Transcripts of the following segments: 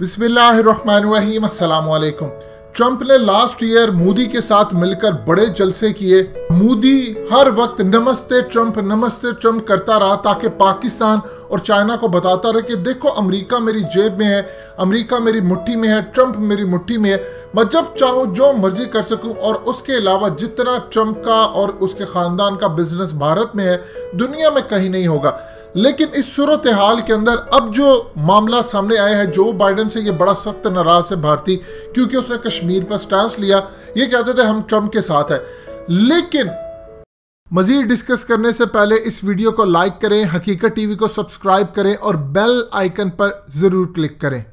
बिस्मिल्लाहिर्रहमानिर्रहीम, अस्सलाम वालेकुम। ट्रंप ने लास्ट ईयर मोदी के साथ मिलकर बड़े जलसे किए। मोदी हर वक्त नमस्ते ट्रंप करता रहा ताकि पाकिस्तान और चाइना को बताता रहे कि देखो अमेरिका मेरी जेब में है, अमेरिका मेरी मुट्ठी में है, ट्रंप मेरी मुट्ठी में है, मैं जब चाहूँ जो मर्जी कर सकूं। और उसके अलावा जितना ट्रंप का और उसके खानदान का बिजनेस भारत में है, दुनिया में कहीं नहीं होगा। लेकिन इस सूरत हाल के अंदर अब जो मामला सामने आया है, जो बाइडेन से ये बड़ा सख्त नाराज है भारतीय, क्योंकि उसने कश्मीर पर स्टैंड लिया। ये कहते थे हम ट्रंप के साथ है। लेकिन मजीद डिस्कस करने से पहले इस वीडियो को लाइक करें, हकीकत टीवी को सब्सक्राइब करें और बेल आइकन पर जरूर क्लिक करें।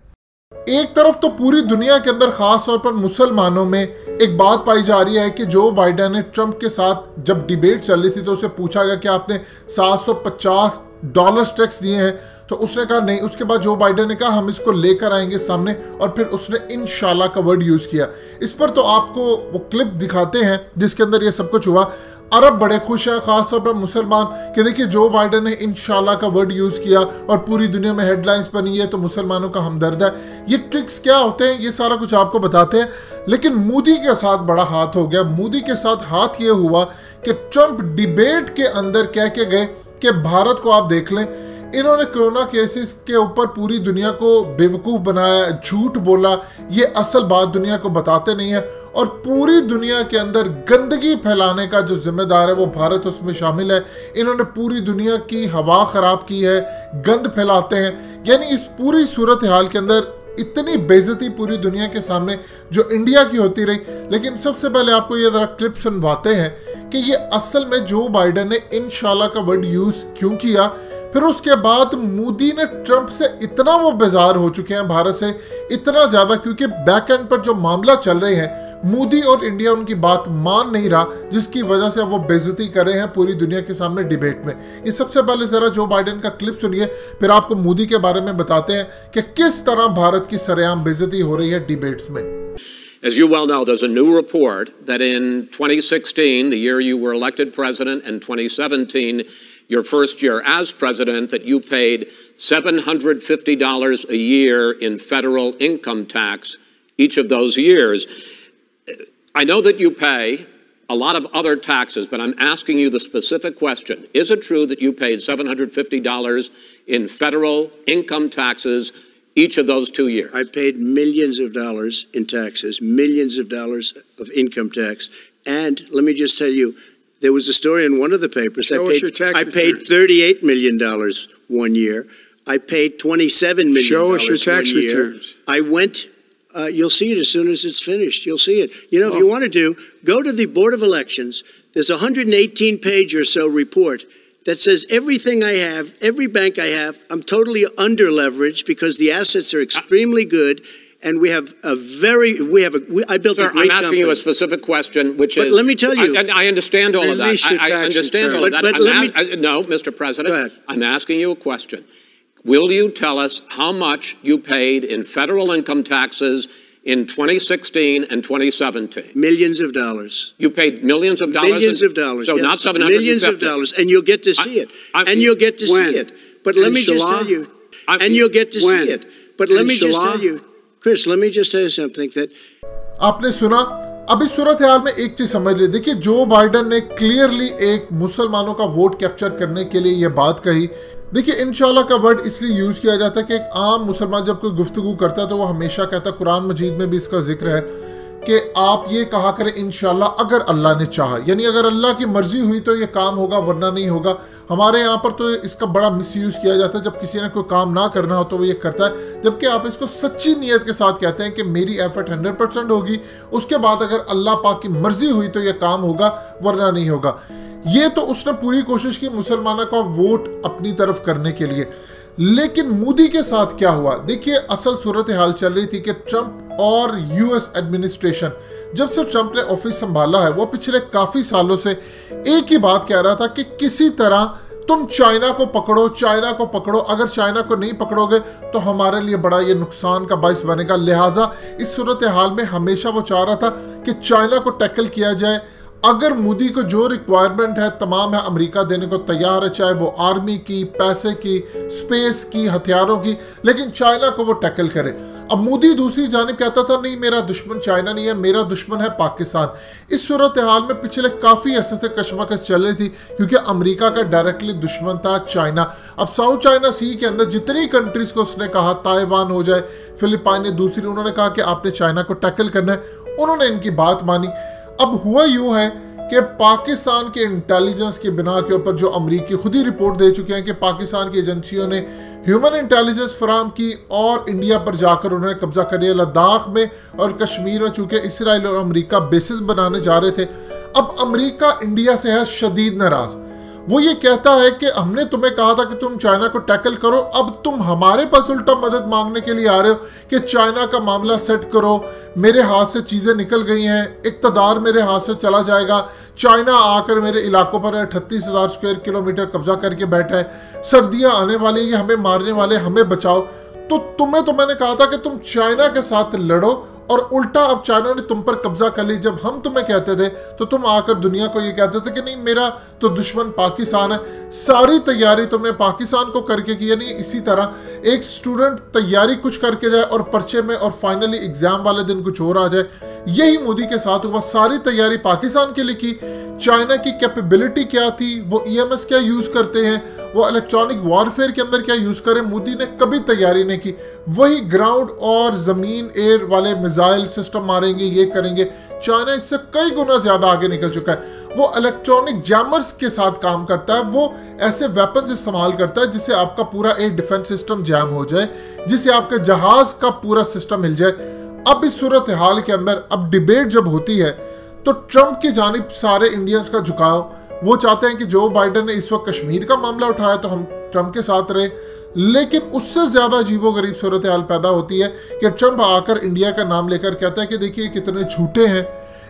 एक तरफ तो पूरी दुनिया के अंदर खास तौर पर मुसलमानों में एक बात पाई जा रही है कि जो बाइडेन ने ट्रंप के साथ जब डिबेट चल रही थी तो उसे पूछा गया कि आपने $750 टैक्स दिए हैं, तो उसने कहा नहीं। उसके बाद जो बाइडेन ने कहा हम इसको लेकर आएंगे सामने, और फिर उसने इंशाल्लाह का वर्ड यूज किया। इस पर तो आपको वो क्लिप दिखाते हैं जिसके अंदर ये सब कुछ हुआ। अरब बड़े खुश है, खासतौर पर मुसलमान, कि देखिए जो बाइडेन ने इंशाल्लाह का वर्ड यूज किया और पूरी दुनिया में हेडलाइंस बनी है, तो मुसलमानों का हमदर्द है। ये ट्रिक्स क्या होते हैं ये सारा कुछ आपको बताते हैं। लेकिन मोदी के साथ बड़ा हाथ हो गया। मोदी के साथ हाथ ये हुआ कि ट्रंप डिबेट के अंदर कह के गए कि भारत को आप देख लें, इन्होंने कोरोना केसेस के ऊपर पूरी दुनिया को बेवकूफ़ बनाया, झूठ बोला, ये असल बात दुनिया को बताते नहीं है। और पूरी दुनिया के अंदर गंदगी फैलाने का जो जिम्मेदार है वो भारत उसमें शामिल है। इन्होंने पूरी दुनिया की हवा ख़राब की है, गंद फैलाते हैं। यानी इस पूरी सूरत हाल के अंदर इतनी बेइज्जती पूरी दुनिया के सामने जो इंडिया की होती रही। लेकिन सबसे पहले आपको ये ज़रा क्लिप सुनवाते हैं कि ये असल में जो बाइडेन ने इंशाल्लाह का वर्ड यूज़ क्यों किया। फिर उसके बाद मोदी ने ट्रंप से इतना वो बेजार हो चुके हैं, भारत से इतना ज़्यादा, क्योंकि बैक एंड पर जो मामला चल रहे हैं, मोदी और इंडिया उनकी बात मान नहीं रहा, जिसकी वजह से अब वो बेइज्जती कर रहे हैं पूरी दुनिया के सामने डिबेट में। ये सबसे पहले ज़रा जो बाइडेन का क्लिप सुनिए, फिर आपको मोदी के बारे में बताते हैं कि किस तरह भारत की सरेआम बेइज्जती हो रही है डिबेट्स में। As you well know, there's a new report that in 2016, the year you were elected president, and 2017, your first year as president, that you paid $750 a year in federal income tax each of those years. I know that you pay a lot of other taxes, but I'm asking you the specific question. Is it true that you paid $750 in federal income taxes each of those 2 years? I paid millions of dollars in taxes, millions of dollars of income tax. And let me just tell you, there was a story in one of the papers. I paid $38 million one year. I paid $27 million Show us your tax one year. returns. I went, you'll see it as soon as it's finished. You'll see it. You know, if you want to do, go to the Board of Elections. There's a 118-page or so report that says everything I have, every bank I have, I'm totally under-leveraged because the assets are extremely good, and we have a very, I built Sir, a great I'm asking company. you a specific question, which But is... let me tell you... I understand all of that. Release your I tax understand all of that. return. No, Mr. President, Go ahead. I'm asking you a question. Will you tell us how much you paid in federal income taxes in 2016 and 2017? Millions of dollars. You paid millions of dollars? Millions of dollars, So yes. not 750? Millions of dollars, and you'll get to see it. And you'll get to see it. But let me just tell you, and you'll get to see it. But let me just tell you, Chris, let me just tell you something that... आपने सुना। अब इस सूरत हाल में एक चीज समझ ली। देखिए Joe Biden ने क्लियरली एक मुसलमानों का वोट कैप्चर करने के लिए ये बात कही। देखिए इंशाल्लाह का वर्ड इसलिए यूज किया जाता है कि एक आम मुसलमान जब कोई गुफ्तगू करता है तो वो हमेशा कहता है, कुरान मजीद में भी इसका जिक्र है कि आप ये कहा करें इंशाल्लाह अगर अल्लाह ने चाहा, यानी अगर अल्लाह की मर्जी हुई तो ये काम होगा, वरना नहीं होगा। हमारे यहाँ पर तो इसका बड़ा मिसयूज़ किया जाता है। जब किसी ने कोई काम ना करना हो तो वो ये करता है, जबकि आप इसको सच्ची नीयत के साथ कहते हैं कि मेरी एफर्ट 100% होगी, उसके बाद अगर अल्लाह पाक की मर्जी हुई तो ये काम होगा, वरना नहीं होगा। ये तो उसने पूरी कोशिश की मुसलमानों का वोट अपनी तरफ करने के लिए। लेकिन मोदी के साथ क्या हुआ? देखिए असल सूरत हाल चल रही थी कि ट्रंप और यूएस एडमिनिस्ट्रेशन, जब से ट्रंप ने ऑफिस संभाला है, वो पिछले काफ़ी सालों से एक ही बात कह रहा था कि किसी तरह तुम चाइना को पकड़ो, चाइना को पकड़ो। अगर चाइना को नहीं पकड़ोगे तो हमारे लिए बड़ा ये नुकसान का बाइस बनेगा। लिहाजा इस सूरत हाल में हमेशा वो चाह रहा था कि चाइना को टैकल किया जाए। अगर मोदी को जो रिक्वायरमेंट है तमाम है अमेरिका देने को तैयार है, चाहे वो आर्मी की, पैसे की, स्पेस की, हथियारों की, लेकिन चाइना को वो टैकल करे। अब मोदी दूसरी जानिब कहता था नहीं मेरा दुश्मन चाइना नहीं है, मेरा दुश्मन है पाकिस्तान। इस सूरत हाल में पिछले काफ़ी अरसे से कशमकश चल रही थी क्योंकि अमेरिका का डायरेक्टली दुश्मन था चाइना। अब साउथ चाइना सी के अंदर जितनी कंट्रीज को उसने कहा, ताइवान हो जाए, फिलिपाइन ने दूसरी, उन्होंने कहा कि आपने चाइना को टैकल करना है, उन्होंने इनकी बात मानी। अब हुआ यूँ है कि पाकिस्तान के इंटेलिजेंस के बिना के ऊपर जो अमेरिकी खुद ही रिपोर्ट दे चुके हैं कि पाकिस्तान की एजेंसियों ने ह्यूमन इंटेलिजेंस फराम की और इंडिया पर जाकर उन्होंने कब्जा कर लिया। लद्दाख में और कश्मीर में चूंकि इसराइल और अमेरिका बेसिस बनाने जा रहे थे। अब अमेरिका इंडिया से है शदीद नाराज। वो ये कहता है कि हमने तुम्हें कहा था कि तुम चाइना को टैकल करो, अब तुम हमारे पास उल्टा मदद मांगने के लिए आ रहे हो कि चाइना का मामला सेट करो, मेरे हाथ से चीज़ें निकल गई हैं, इक़्तिदार मेरे हाथ से चला जाएगा, चाइना आकर मेरे इलाकों पर 38,000 स्क्वायर किलोमीटर कब्जा करके बैठा है, सर्दियां आने वाली, ये हमें मारने वाले, हमें बचाओ। तो तुम्हें तो मैंने कहा था कि तुम चाइना के साथ लड़ो और उल्टा अब चाइना ने तुम पर कब्जा कर ली। जब हम तुम्हें कहते थे तो तुम आकर दुनिया को ये कहते थे कि नहीं मेरा तो दुश्मन पाकिस्तान है। सारी तैयारी तुमने पाकिस्तान को करके की, यानी इसी तरह एक स्टूडेंट तैयारी कुछ करके जाए और पर्चे में और फाइनली एग्जाम वाले दिन कुछ और आ जाए। यही मोदी के साथ हुआ। सारी तैयारी पाकिस्तान के लिए की। चाइना की कैपेबिलिटी क्या थी, वो EMS क्या यूज करते हैं, वो इलेक्ट्रॉनिक वॉरफेयर के अंदर क्या यूज करें, मोदी ने कभी तैयारी नहीं की। वही ग्राउंड और जमीन एयर वाले मिसाइल सिस्टम मारेंगे, ये करेंगे। चाइना इससे कई गुना ज्यादा आगे निकल चुका है। वो इलेक्ट्रॉनिक जैमर्स के साथ काम करता है, वो ऐसे वेपन्स इस्तेमाल करता है जिससे आपका पूरा एयर डिफेंस सिस्टम जैम हो जाए, जिससे आपके जहाज का पूरा सिस्टम हिल जाए। अब इस सूरत हाल के अंदर अब डिबेट जब होती है तो ट्रंप की जानिब सारे इंडियंस का झुकाव, वो चाहते हैं कि जो बाइडेन ने इस वक्त कश्मीर का मामला उठाया तो हम ट्रंप के साथ रहे। लेकिन उससे ज्यादा अजीबोगरीब सूरत हाल पैदा होती है कि ट्रंप आकर इंडिया का नाम लेकर कहता है कि देखिए कितने झूठे हैं,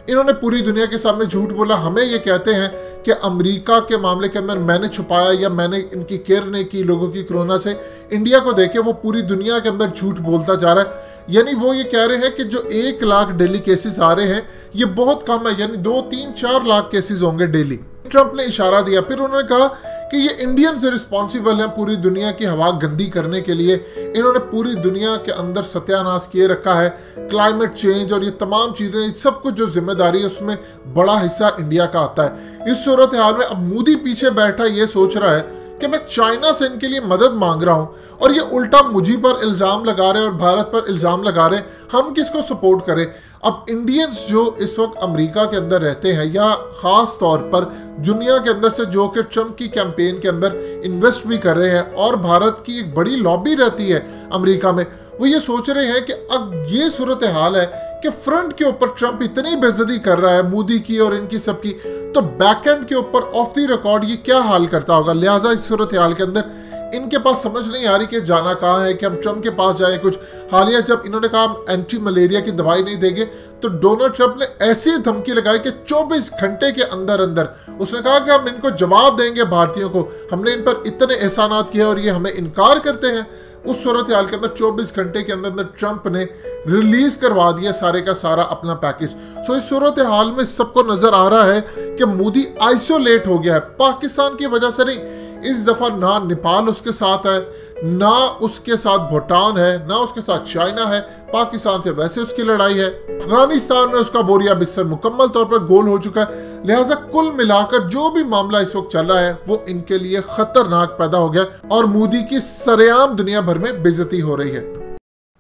इन्होंने पूरी दुनिया के सामने झूठ बोला। हमें ये कहते हैं कि अमेरिका के मामले के अंदर मैंने छुपाया या मैंने इनकी केयर नहीं की लोगों की कोरोना से। इंडिया को देखे वो पूरी दुनिया के अंदर झूठ बोलता जा रहा है। यानी वो ये कह रहे हैं कि जो 1 लाख डेली केसेस आ रहे हैं ये बहुत कम है, यानी 2, 3, 4 लाख केसेस होंगे डेली। ट्रंप ने इशारा दिया। फिर उन्होंने कहा कि ये इंडियंस रिस्पॉन्सिबल हैं पूरी दुनिया की हवा गंदी करने के लिए। इन्होंने पूरी दुनिया के अंदर सत्यानाश किए रखा है, क्लाइमेट चेंज और ये तमाम चीज़ें, सब कुछ जो जिम्मेदारी है उसमें बड़ा हिस्सा इंडिया का आता है। इस सूरत हाल में अब मोदी पीछे बैठा ये सोच रहा है कि मैं चाइना से इनके लिए मदद मांग रहा हूँ और ये उल्टा मुझे पर इल्ज़ाम लगा रहे और भारत पर इल्ज़ाम लगा रहे, हम किसको सपोर्ट करें। अब इंडियंस जो इस वक्त अमेरिका के अंदर रहते हैं या ख़ास तौर पर दुनिया के अंदर से जो कि ट्रंप की कैंपेन के अंदर इन्वेस्ट भी कर रहे हैं और भारत की एक बड़ी लॉबी रहती है अमेरिका में, वो ये सोच रहे हैं कि अब ये सूरत हाल है कि फ्रंट के ऊपर ट्रंप इतनी बेइज्जती कर रहा है मोदी की और इनकी सबकी, तो बैकएंड के ऊपर ऑफ द रिकॉर्ड ये क्या हाल करता होगा। लिहाजा इस सूरत हाल के अंदर इनके पास समझ नहीं आ रही कि जाना कहाँ है, कि हम ट्रंप के पास जाए। कुछ हालिया जब इन्होंने कहा हम एंटी मलेरिया की दवाई नहीं देंगे तो डोनाल्ड ट्रंप ने ऐसी धमकी लगाई कि 24 घंटे के अंदर अंदर उसने कहा कि हम इनको जवाब देंगे भारतीयों को, हमने इन पर इतने एहसानात किए और ये हमें इनकार करते हैं। उस सूरत हाल के अंदर 24 घंटे के अंदर अंदर ट्रंप ने रिलीज करवा दिया सारे का सारा अपना पैकेज। सो इस सूरत हाल में सबको नजर आ रहा है कि मोदी आइसोलेट हो गया है पाकिस्तान की वजह से नहीं। इस दफा ना नेपाल उसके साथ है, ना उसके साथ भूटान है, ना उसके साथ चाइना है। पाकिस्तान से वैसे उसकी लड़ाई है। अफगानिस्तान में उसका बोरिया बिस्तर मुकम्मल तौर पर गोल हो चुका है। लिहाजा कुल मिलाकर जो भी मामला इस वक्त चल रहा है वो इनके लिए खतरनाक पैदा हो गया और मोदी की सरेआम दुनिया भर में बेइज्जती हो रही है।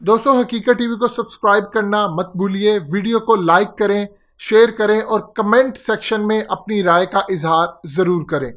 दोस्तों, हकीकत टीवी को सब्सक्राइब करना मत भूलिए, वीडियो को लाइक करें, शेयर करें और कमेंट सेक्शन में अपनी राय का इजहार जरूर करें।